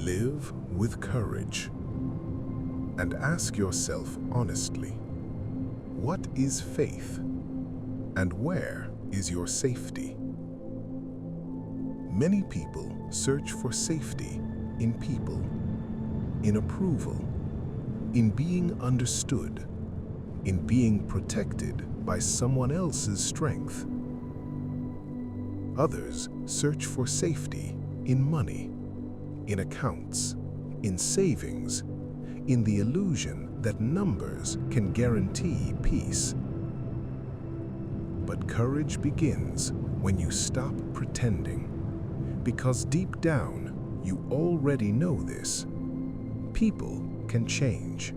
Live with courage and ask yourself honestly, what is faith and where is your safety? Many people search for safety in people, in approval, in being understood, in being protected by someone else's strength. Others search for safety in money, in accounts, in savings, in the illusion that numbers can guarantee peace. But courage begins when you stop pretending, because deep down you already know this. People can change,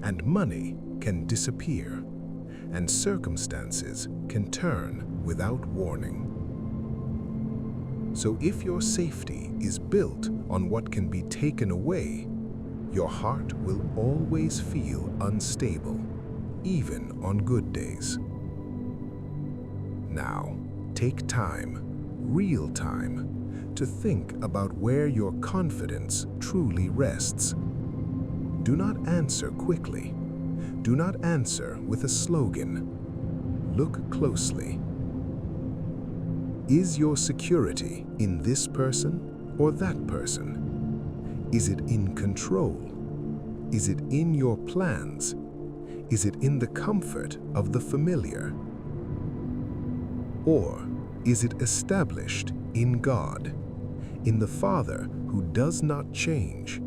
and money can disappear, and circumstances can turn without warning. So if your safety is built on what can be taken away, your heart will always feel unstable, even on good days. Now, take time, real time, to think about where your confidence truly rests. Do not answer quickly. Do not answer with a slogan. Look closely. Is your security in this person or that person? Is it in control? Is it in your plans? Is it in the comfort of the familiar? Or is it established in God, in the Father who does not change,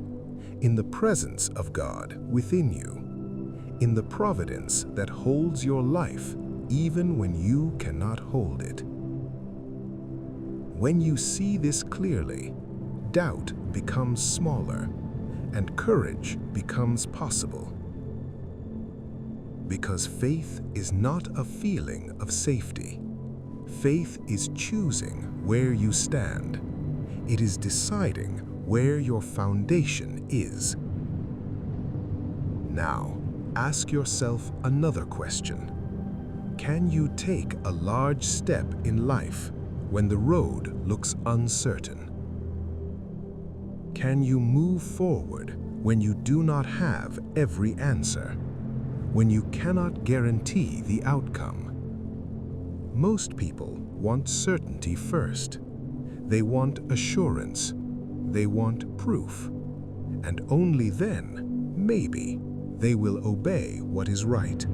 in the presence of God within you, in the providence that holds your life even when you cannot hold it? When you see this clearly, doubt becomes smaller and courage becomes possible. Because faith is not a feeling of safety. Faith is choosing where you stand. It is deciding where your foundation is. Now, ask yourself another question. Can you take a large step in life when the road looks uncertain? Can you move forward when you do not have every answer, when you cannot guarantee the outcome? Most people want certainty first. They want assurance. They want proof. And only then, maybe, they will obey what is right.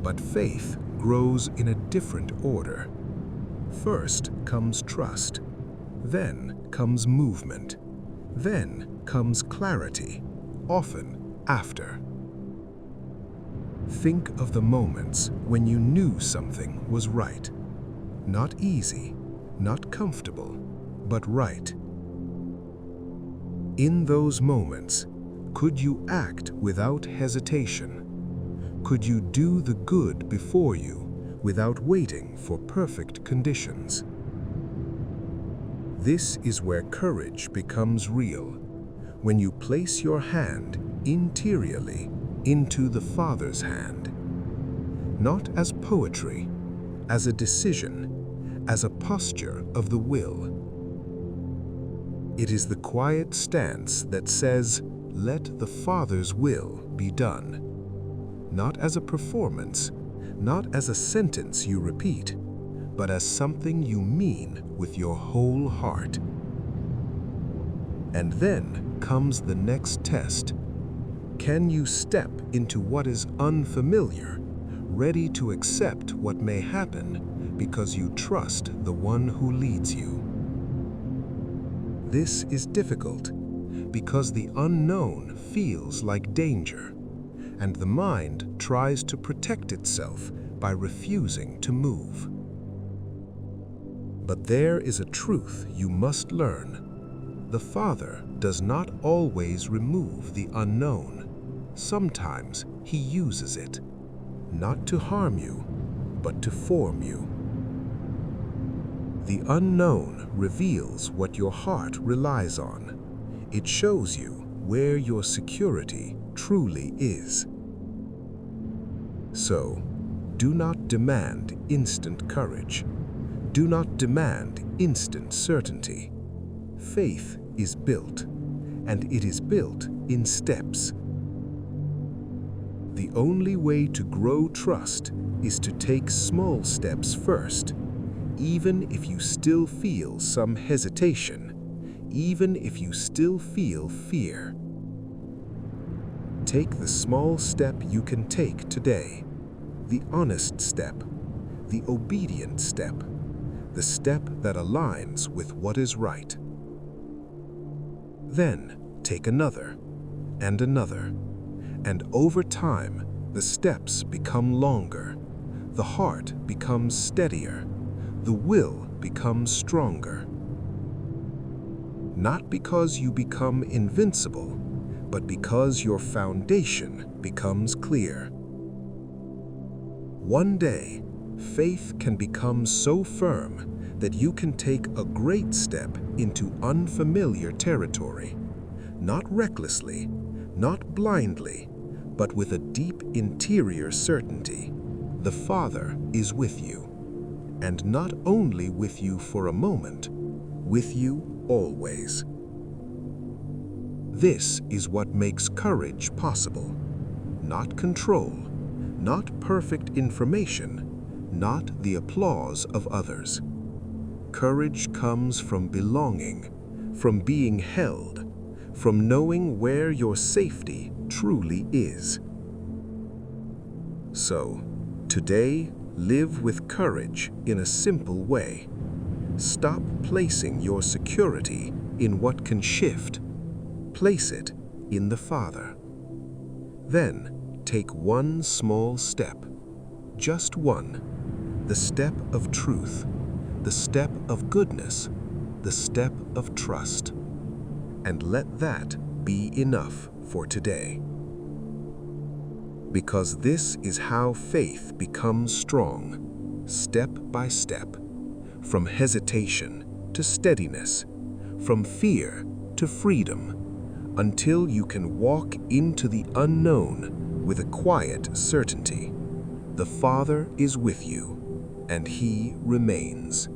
But faith grows in a different order. First comes trust, then comes movement, then comes clarity, often after. Think of the moments when you knew something was right. Not easy, not comfortable, but right. In those moments, could you act without hesitation? Could you do the good before you without waiting for perfect conditions? This is where courage becomes real, when you place your hand interiorly into the Father's hand, not as poetry, as a decision, as a posture of the will. It is the quiet stance that says, "Let the Father's will be done," not as a performance, not as a sentence you repeat, but as something you mean with your whole heart. And then comes the next test. Can you step into what is unfamiliar, ready to accept what may happen because you trust the one who leads you? This is difficult because the unknown feels like danger, and the mind tries to protect itself by refusing to move. But there is a truth you must learn. The Father does not always remove the unknown. Sometimes He uses it, not to harm you, but to form you. The unknown reveals what your heart relies on. It shows you where your security truly is. So, do not demand instant courage. Do not demand instant certainty. Faith is built, and it is built in steps. The only way to grow trust is to take small steps first, even if you still feel some hesitation, even if you still feel fear. Take the small step you can take today, the honest step, the obedient step, the step that aligns with what is right. Then take another, and over time, the steps become longer, the heart becomes steadier, the will becomes stronger. Not because you become invincible, but because your foundation becomes clear. One day, faith can become so firm that you can take a great step into unfamiliar territory, not recklessly, not blindly, but with a deep interior certainty. The Father is with you, and not only with you for a moment, with you always. This is what makes courage possible. Not control, not perfect information, not the applause of others. Courage comes from belonging, from being held, from knowing where your safety truly is. So, today, live with courage in a simple way. Stop placing your security in what can shift. Place it in the Father. Then, take one small step, just one, the step of truth, the step of goodness, the step of trust, and let that be enough for today. Because this is how faith becomes strong, step by step, from hesitation to steadiness, from fear to freedom, until you can walk into the unknown with a quiet certainty. The Father is with you, and He remains.